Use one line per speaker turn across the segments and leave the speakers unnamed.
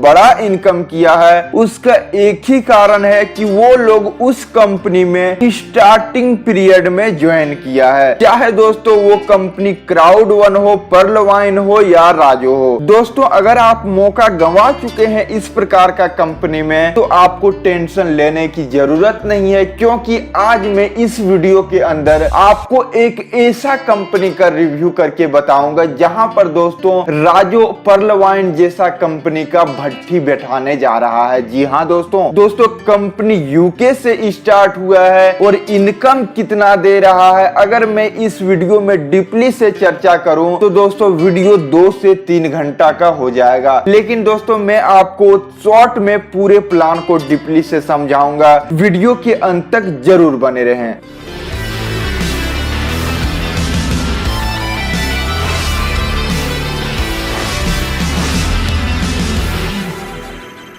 बड़ा इनकम किया है, उसका एक ही कारण है कि वो लोग उस कंपनी में स्टार्टिंग पीरियड में ज्वाइन किया है। चाहे दोस्तों वो कंपनी क्राउड1 हो, पर्लवाइन हो या राजो हो। दोस्तों अगर आप मौका गंवा चुके हैं इस प्रकार का कंपनी में तो आपको टेंशन लेने की जरूरत नहीं है, क्योंकि आज मैं इस वीडियो के अंदर आपको एक ऐसा कंपनी का रिव्यू करके बताऊंगा जहां पर दोस्तों राजो पर्लवाइन जैसा कंपनी का भट्टी बैठाने जा रहा है। जी हाँ दोस्तों कंपनी यूके से स्टार्ट हुआ है और इनकम कितना दे रहा है अगर मैं इस वीडियो में डीपली से चर्चा करूं तो दोस्तों वीडियो 2 से 3 घंटा का हो जाएगा। लेकिन दोस्तों मैं आपको शॉर्ट में पूरे प्लान को डीपली से समझाऊंगा, वीडियो के अंत तक जरूर बने रहें।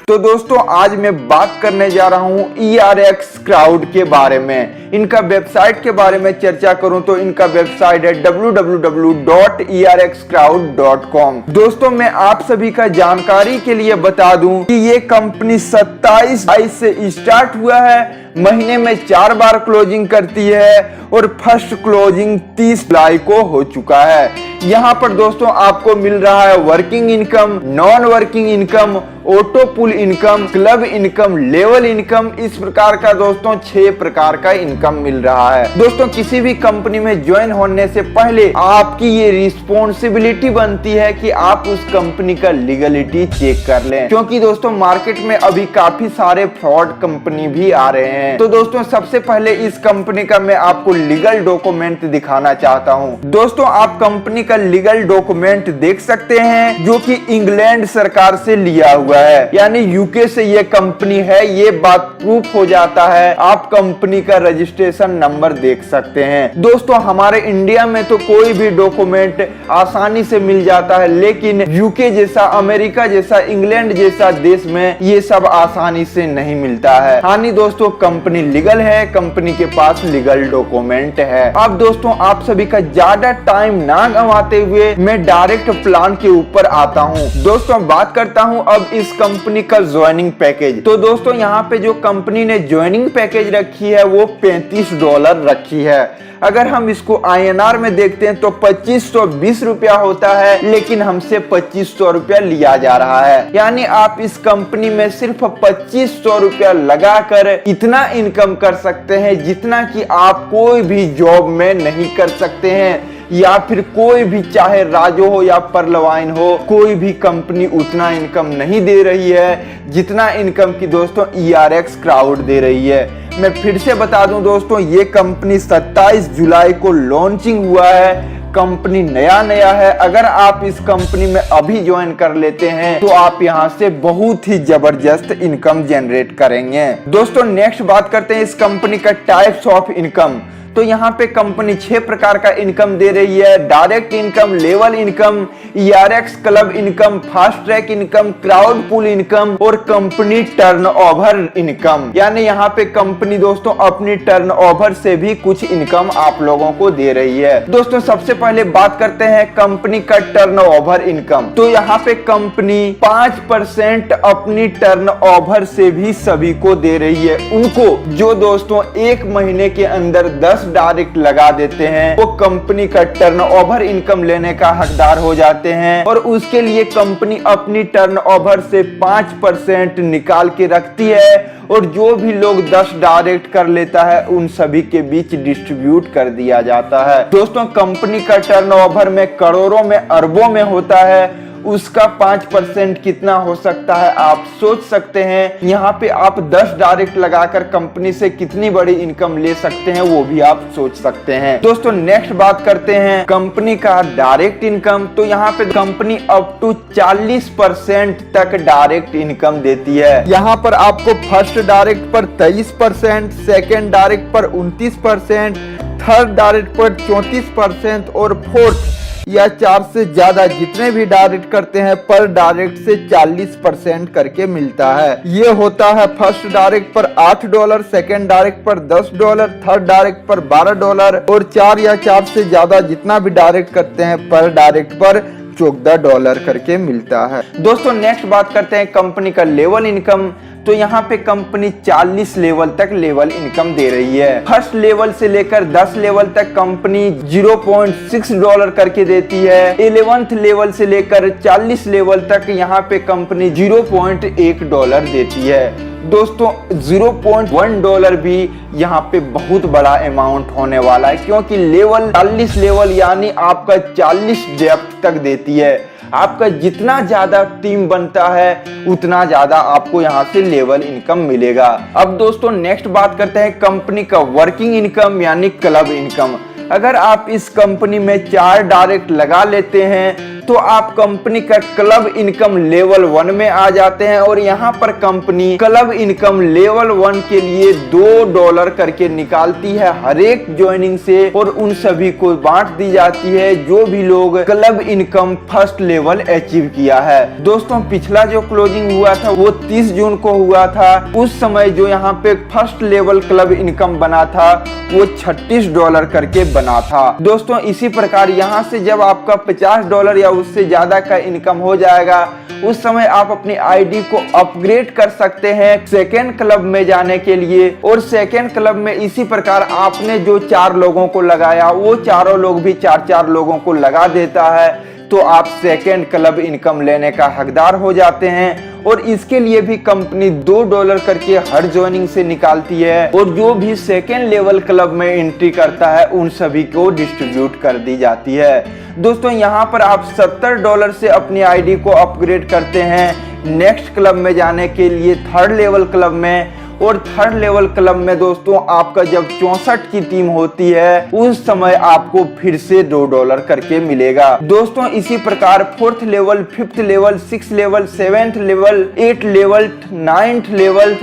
तो दोस्तों आज मैं बात करने जा रहा हूं ERX क्राउड के बारे में। इनका वेबसाइट के बारे में चर्चा करूं तो इनका वेबसाइट है www.erxcrowd.com। दोस्तों मैं आप सभी का जानकारी के लिए बता दूं कि ये कंपनी 27 जुलाई से स्टार्ट हुआ है, महीने में 4 बार क्लोजिंग करती है और फर्स्ट क्लोजिंग 30 जुलाई को हो चुका है। यहाँ पर दोस्तों आपको मिल रहा है working income, non working income, auto pool income, club income, level income, इस प्रकार का दोस्तों 6 प्रकार का इनकम मिल रहा है। दोस्तों किसी भी कंपनी में ज्वाइन होने से पहले आपकी ये रिस्पॉन्सिबिलिटी बनती है कि आप उस कंपनी का लीगलिटी चेक कर लें, क्योंकि दोस्तों मार्केट में अभी काफी सारे फ्रॉड कंपनी भी आ रहे हैं। तो दोस्तों सबसे पहले इस कंपनी का मैं आपको लीगल डॉक्यूमेंट दिखाना चाहता हूँ। दोस्तों आप कंपनी का लीगल डॉक्यूमेंट देख सकते हैं जो कि इंग्लैंड सरकार से लिया हुआ है, यानी यूके से ये कंपनी है, ये बात प्रूफ हो जाता है। आप कंपनी का रजिस्ट्रेशन नंबर देख सकते हैं। दोस्तों हमारे इंडिया में तो कोई भी डॉक्यूमेंट आसानी से मिल जाता है, लेकिन यूके जैसा, अमेरिका जैसा, इंग्लैंड जैसा देश में ये सब आसानी से नहीं मिलता है। हानि दोस्तों कंपनी लीगल है, कंपनी के पास लीगल डॉक्यूमेंट है। अब दोस्तों आप सभी का ज्यादा टाइम ना गंवाते हुए मैं डायरेक्ट प्लान के ऊपर आता हूँ। दोस्तों बात करता हूँ अब इस कंपनी का ज्वाइनिंग पैकेज। तो दोस्तों यहाँ पे जो कंपनी ने ज्वाइनिंग पैकेज रखी है वो $35 रखी है। अगर हम इसको INR में देखते हैं तो 2520 रुपया होता है, लेकिन हमसे 2500 रुपया लिया जा रहा है। यानी आप इस कंपनी में सिर्फ 2500 रुपया लगाकर इतना इनकम कर सकते हैं जितना कि आप कोई भी जॉब में नहीं कर सकते हैं, या फिर कोई भी चाहे राजो हो या पर्लवाइन हो, कोई भी कंपनी उतना इनकम नहीं दे रही है जितना इनकम की दोस्तों ERX क्राउड दे रही है। मैं फिर से बता दूं दोस्तों ये कंपनी 27 जुलाई को लॉन्चिंग हुआ है, कंपनी नया है। अगर आप इस कंपनी में अभी ज्वाइन कर लेते हैं तो आप यहां से बहुत ही जबरदस्त इनकम जनरेट करेंगे। दोस्तों नेक्स्ट बात करते हैं इस कंपनी का टाइप्स ऑफ इनकम। तो यहाँ पे कंपनी 6 प्रकार का इनकम दे रही है। Direct income, level income, ERX club income, fast track income, crowd pool income और कंपनी टर्नओवर इनकम। यानी यहाँ पे कंपनी दोस्तों अपनी टर्नओवर से भी कुछ इनकम आप लोगों को दे रही है। दोस्तों सबसे पहले बात करते हैं कंपनी का टर्नओवर इनकम। तो यहाँ पे कंपनी 5% अपनी टर्नओवर से भी सभी को दे रही है। उनको जो दोस्तों 1 महीने के अंदर 10 डायरेक्ट लगा देते हैं वो कंपनी का टर्नओवर इनकम लेने का हकदार हो जाते हैं, और उसके लिए कंपनी अपनी टर्नओवर से 5% निकाल के रखती है, और जो भी लोग 10 डायरेक्ट कर लेता है उन सभी के बीच डिस्ट्रीब्यूट कर दिया जाता है। दोस्तों कंपनी का टर्नओवर में करोड़ों में, अरबों में होता है, उसका 5% कितना हो सकता है आप सोच सकते हैं। यहाँ पे आप 10 डायरेक्ट लगाकर कंपनी से कितनी बड़ी इनकम ले सकते हैं वो भी आप सोच सकते हैं। दोस्तों नेक्स्ट बात करते हैं कंपनी का डायरेक्ट इनकम। तो यहाँ पे कंपनी अप टू 40% तक डायरेक्ट इनकम देती है। यहाँ पर आपको फर्स्ट डायरेक्ट पर 23%, सेकेंड डायरेक्ट पर 29%, थर्ड डायरेक्ट पर 34% और फोर्थ या 4 से ज्यादा जितने भी डायरेक्ट करते हैं पर डायरेक्ट से 40% करके मिलता है। ये होता है फर्स्ट डायरेक्ट पर $8, सेकेंड डायरेक्ट पर $10, थर्ड डायरेक्ट पर $12 और 4 या 4 से ज्यादा जितना भी डायरेक्ट करते हैं पर डायरेक्ट पर $14 करके मिलता है। दोस्तों नेक्स्ट बात करते हैं कंपनी का लेवल इनकम। तो यहाँ पे कंपनी 40 लेवल तक लेवल इनकम दे रही है। फर्स्ट लेवल से लेकर 10 लेवल तक कंपनी $0.6 करके देती है। 11th लेवल से लेकर 40 लेवल तक यहाँ पे कंपनी $0.1 देती है। दोस्तों $0.1 भी यहाँ पे बहुत बड़ा अमाउंट होने वाला है, क्योंकि लेवल 40 लेवल यानी आपका 40 डेप्थ तक देती है। आपका जितना ज्यादा टीम बनता है उतना ज्यादा आपको यहाँ से लेवल इनकम मिलेगा। अब दोस्तों नेक्स्ट बात करते हैं कंपनी का वर्किंग इनकम यानी क्लब इनकम। अगर आप इस कंपनी में 4 डायरेक्ट लगा लेते हैं तो आप कंपनी का क्लब इनकम लेवल 1 में आ जाते हैं, और यहाँ पर कंपनी क्लब इनकम लेवल 1 के लिए $2 करके निकालती है हर एक ज्वाइनिंग से, और उन सभी को बांट दी जाती है जो भी लोग club income first level achieve किया है। दोस्तों पिछला जो क्लोजिंग हुआ था वो 30 जून को हुआ था। उस समय जो यहाँ पे फर्स्ट लेवल क्लब इनकम बना था वो $36 करके बना था। दोस्तों इसी प्रकार यहाँ से जब आपका $50 या उससे ज्यादा का इनकम हो जाएगा उस समय आप अपनी आईडी को अपग्रेड कर सकते हैं सेकेंड क्लब में जाने के लिए। और सेकेंड क्लब में इसी प्रकार आपने जो 4 लोगों को लगाया वो चारों लोग भी 4-4 लोगों को लगा देता है, तो आप सेकेंड क्लब इनकम लेने का हकदार हो जाते हैं। और इसके लिए भी कंपनी $2 करके हर ज्वाइनिंग से निकालती है, और जो भी सेकेंड लेवल क्लब में एंट्री करता है उन सभी को डिस्ट्रीब्यूट कर दी जाती है। दोस्तों यहाँ पर आप $70 से अपनी आईडी को अपग्रेड करते हैं नेक्स्ट क्लब में जाने के लिए थर्ड लेवल क्लब में। और थर्ड लेवल क्लब में दोस्तों आपका जब 64 की टीम होती है उस समय आपको फिर से $2 करके मिलेगा। दोस्तों इसी प्रकार 4th level, 5th level, 6th level, 7th level, 8th level, 9th level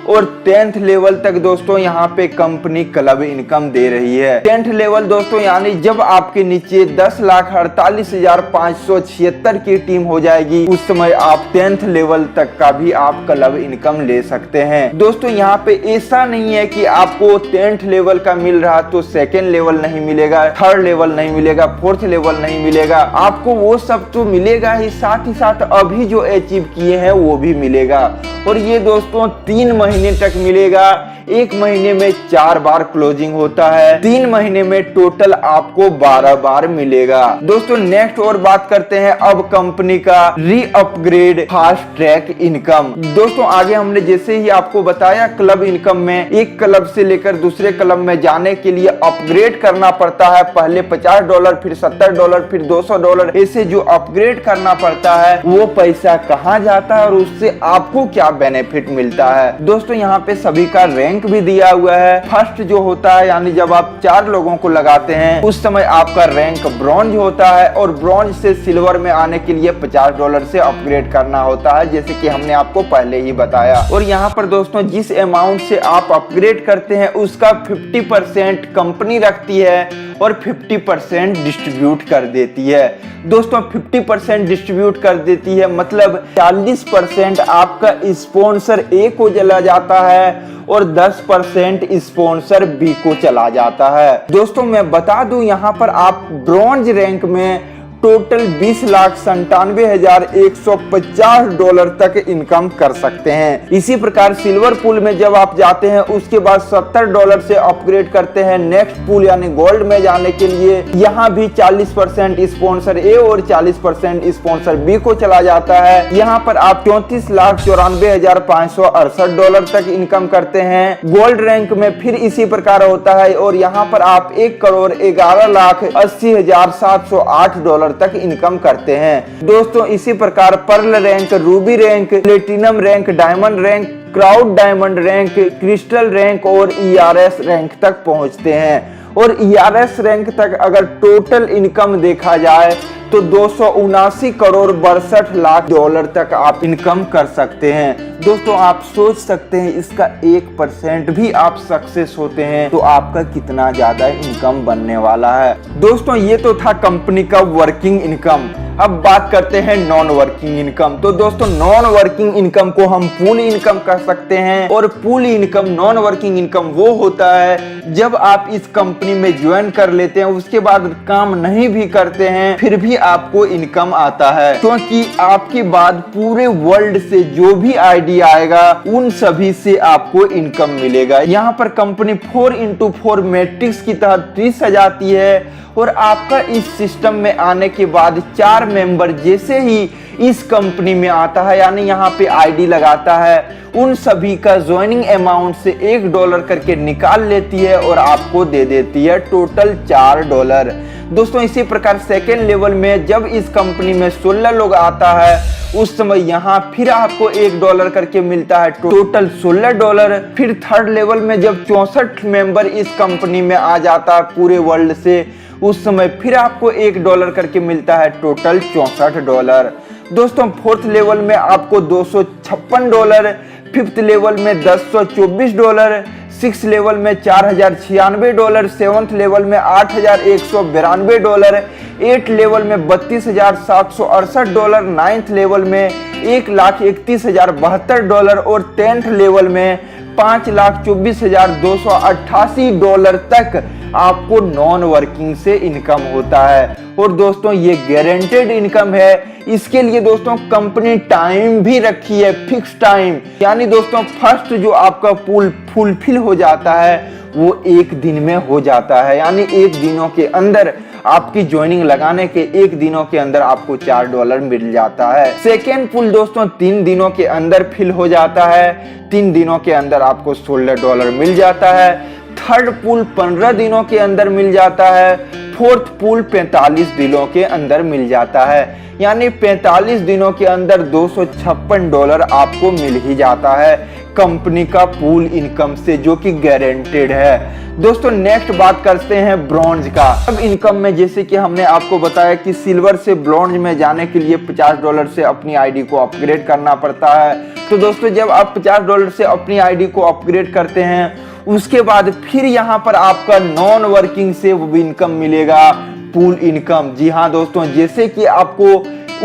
और 10th लेवल तक दोस्तों यहाँ पे कंपनी क्लब इनकम दे रही है। 10th लेवल दोस्तों यानी जब आपके नीचे 10,48,576 की टीम हो जाएगी उस समय आप 10th लेवल तक का भी आप क्लब इनकम ले सकते हैं। दोस्तों यहाँ पे ऐसा नहीं है कि आपको 10th लेवल का मिल रहा तो सेकेंड लेवल नहीं मिलेगा, थर्ड लेवल नहीं मिलेगा, 4th लेवल नहीं मिलेगा। आपको वो सब तो मिलेगा ही, साथ ही साथ अभी जो अचीव किए हैं वो भी मिलेगा। और ये दोस्तों 3 महीने तक मिलेगा। 1 महीने में 4 बार क्लोजिंग होता है, 3 महीने में टोटल आपको 12 बार मिलेगा। दोस्तों नेक्स्ट और बात करते हैं अब कंपनी का री अपग्रेड फास्ट ट्रैक इनकम। दोस्तों आगे हमने जैसे ही आपको बताया क्लब इनकम में एक क्लब से लेकर दूसरे क्लब में जाने के लिए अपग्रेड करना पड़ता है। पहले $50, फिर $70, फिर $200 ऐसे जो अपग्रेड करना पड़ता है वो पैसा कहाँ जाता है और उससे आपको क्या बेनिफिट मिलता है। दोस्तों यहाँ पे सभी का रैंक भी दिया हुआ है। फर्स्ट जो होता है यानी जब आप 4 लोगों को लगाते हैं उस समय आपका रैंक ब्रॉन्ज होता है, और ब्रॉन्ज से सिल्वर में आने के लिए $50 से अपग्रेड करना होता है, जैसे कि हमने आपको पहले ही बताया। और यहाँ पर दोस्तों जिस अमाउंट से आप अपग्रेड करते हैं उसका 50% कंपनी रखती है और 50% डिस्ट्रीब्यूट कर देती है। दोस्तों 50% डिस्ट्रीब्यूट कर देती है मतलब 40% आपका स्पॉन्सर ए को चला जाता है और 10% स्पॉन्सर बी को चला जाता है। दोस्तों मैं बता दूं यहाँ पर आप ब्रॉन्ज रैंक में टोटल $20,97,150 तक इनकम कर सकते हैं। इसी प्रकार सिल्वर पूल में जब आप जाते हैं उसके बाद $70 से अपग्रेड करते हैं नेक्स्ट पूल यानी गोल्ड में जाने के लिए। यहाँ भी 40% स्पॉन्सर ए और 40% स्पॉन्सर बी को चला जाता है। यहाँ पर आप $34,94,568 तक इनकम करते हैं। गोल्ड रैंक में फिर इसी प्रकार होता है और यहाँ पर आप $1,11,80,708 तक इनकम करते हैं। दोस्तों इसी प्रकार pearl rank, ruby rank, platinum rank, diamond rank, crown diamond rank, crystal rank और ERS रैंक तक पहुंचते हैं। और ERS रैंक तक अगर टोटल इनकम देखा जाए तो $279,62,00,000 तक आप इनकम कर सकते हैं। दोस्तों आप सोच सकते हैं इसका 1% भी आप सक्सेस होते हैं तो आपका कितना ज्यादा इनकम बनने वाला है। दोस्तों ये तो था कंपनी का वर्किंग इनकम। अब बात करते हैं नॉन वर्किंग इनकम। तो दोस्तों नॉन वर्किंग इनकम को हम पूल इनकम कह सकते हैं, और pool income non working income वो होता है जब आप इस कंपनी में ज्वाइन कर लेते हैं, उसके बाद काम नहीं भी करते हैं फिर भी आपको इनकम आता है, क्योंकि आपके बाद पूरे वर्ल्ड से जो भी आईडी आएगा उन सभी से आपको इनकम मिलेगा। यहाँ पर कंपनी 4x4 मैट्रिक्स की तहत ट्री सजाती है, और आपका इस सिस्टम में आने के बाद 4 मेंबर जैसे ही इस कंपनी में आता है, यानी यहाँ पे आईडी लगाता है, उन सभी का ज्वाइनिंग अमाउंट से $1 करके निकाल लेती है और आपको दे देती है टोटल $4। दोस्तों इसी प्रकार सेकेंड लेवल में जब इस कंपनी में 16 लोग आता है, उस समय यहाँ फिर आपको $1 करके मिलता है, टोटल $16। फिर थर्ड लेवल में जब 64 मेंबर इस कंपनी में आ जाता है पूरे वर्ल्ड से, उस समय फिर आपको $1 करके मिलता है, टोटल $64। दोस्तों फोर्थ लेवल में आपको $256, फिफ्थ लेवल में $1024, सिक्स लेवल में $4096, सेवंथ लेवल में $8192, एट लेवल में $32,768, नाइन्थ लेवल में $1,31,072 और 10th लेवल में $5,24,288 तक आपको नॉन वर्किंग से इनकम होता है। और दोस्तों ये गारंटेड इनकम है, इसके लिए दोस्तों कंपनी टाइम भी रखी है, फिक्स टाइम, यानी दोस्तों फर्स्ट जो आपका पूल फुलफिल हो जाता है वो 1 दिन में हो जाता है, यानी 1 दिनों के अंदर आपकी ज्वाइनिंग लगाने के 1 दिनों के अंदर आपको $4 मिल जाता है। सेकेंड पुल दोस्तों 3 दिनों के अंदर फिल हो जाता है, 3 दिनों के अंदर आपको $16 मिल जाता है। थर्ड पुल 15 दिनों के अंदर मिल जाता है। फोर्थ पुल 45 दिनों के अंदर मिल जाता है, यानी 45 दिनों के अंदर $256 आपको मिल ही जाता है कंपनी का पूल इनकम से, जो कि गारंटेड है। दोस्तों नेक्स्ट बात करते हैं ब्रॉन्ज का। अब इनकम में जैसे कि हमने आपको बताया कि सिल्वर से ब्रॉन्ज में जाने के लिए $50 से अपनी आईडी को अपग्रेड करना पड़ता है। तो दोस्तों जब आप $50 से अपनी आईडी को अपग्रेड करते हैं, उसके बाद फिर यहाँ पर आपका नॉन वर्किंग से वो इनकम मिलेगा, पूल इनकम। जी हाँ दोस्तों, जैसे कि आपको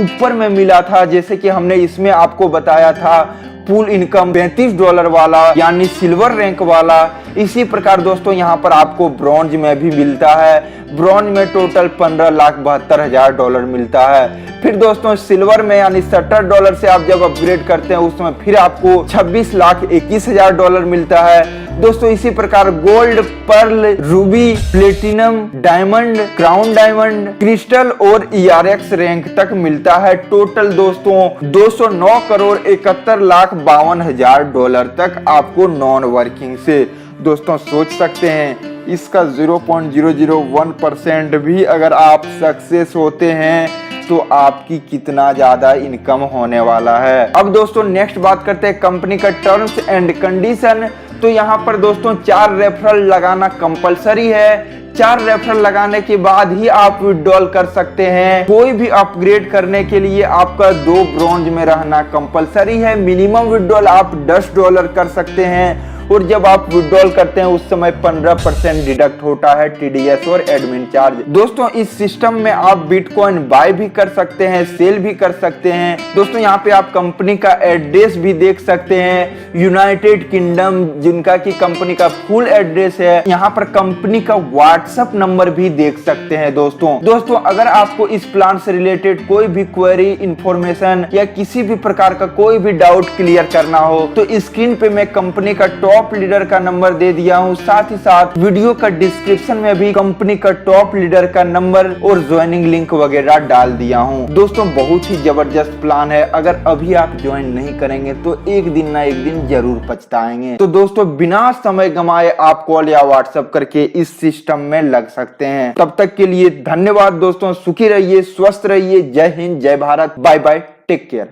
ऊपर में मिला था, जैसे कि हमने इसमें आपको बताया था पूल इनकम $35 वाला, यानी सिल्वर रैंक वाला, इसी प्रकार दोस्तों यहाँ पर आपको ब्रॉन्ज में भी मिलता है। ब्रॉन्ज में टोटल $15,72,000 मिलता है। फिर दोस्तों सिल्वर में यानी $70 से आप जब अपग्रेड करते हैं, उस समय फिर आपको $26,21,000 मिलता है। दोस्तों इसी प्रकार gold, pearl, ruby, platinum, diamond, crown diamond, crystal और ERX रैंक तक मिलता है। टोटल दोस्तों $209,71,52,000 तक आपको नॉन वर्किंग से। दोस्तों सोच सकते हैं इसका 0.001% भी अगर आप सक्सेस होते हैं तो आपकी कितना ज्यादा इनकम होने वाला है। अब दोस्तों नेक्स्ट बात करते हैं कंपनी का टर्म्स एंड कंडीशन। तो यहाँ पर दोस्तों 4 रेफरल लगाना कंपलसरी है। 4 रेफरल लगाने के बाद ही आप विड्रॉल कर सकते हैं। कोई भी अपग्रेड करने के लिए आपका 2 ब्रॉन्ज में रहना कंपलसरी है। मिनिमम विड्रॉल आप $10 कर सकते हैं, और जब आप विड्रॉल करते हैं उस समय 15% डिडक्ट होता है TDS और एडमिन चार्ज। दोस्तों इस सिस्टम में आप बिटकॉइन बाय भी कर सकते हैं, सेल भी कर सकते हैं। दोस्तों यहाँ पे आप कंपनी का एड्रेस भी देख सकते हैं, यूनाइटेड किंगडम, जिनका की कंपनी का फुल एड्रेस है। यहाँ पर कंपनी का व्हाट्सएप नंबर भी देख सकते हैं। दोस्तों अगर आपको इस प्लान से रिलेटेड कोई भी क्वेरी, इंफॉर्मेशन या किसी भी प्रकार का कोई भी डाउट क्लियर करना हो, तो स्क्रीन पे मैं कंपनी का टॉप लीडर का नंबर दे दिया हूं। साथ ही साथ वीडियो का डिस्क्रिप्शन में भी कंपनी का टॉप लीडर का नंबर और ज्वाइनिंग लिंक वगैरह डाल दिया हूं। दोस्तों बहुत ही जबरदस्त प्लान है, अगर अभी आप ज्वाइन नहीं करेंगे तो एक दिन ना एक दिन जरूर पछताएंगे। तो दोस्तों बिना समय गंवाए आप कॉल या व्हाट्सएप करके इस सिस्टम में लग सकते हैं। तब तक के लिए धन्यवाद दोस्तों, सुखी रहिए, स्वस्थ रहिए। जय हिंद, जय Bharat, bye bye, take care.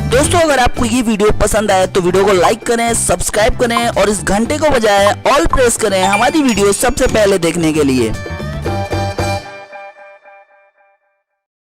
दोस्तों अगर आपको ये वीडियो पसंद आए तो वीडियो को लाइक करें, सब्सक्राइब करें और इस घंटे को बजाय ऑल प्रेस करें हमारी वीडियो सबसे पहले देखने के लिए।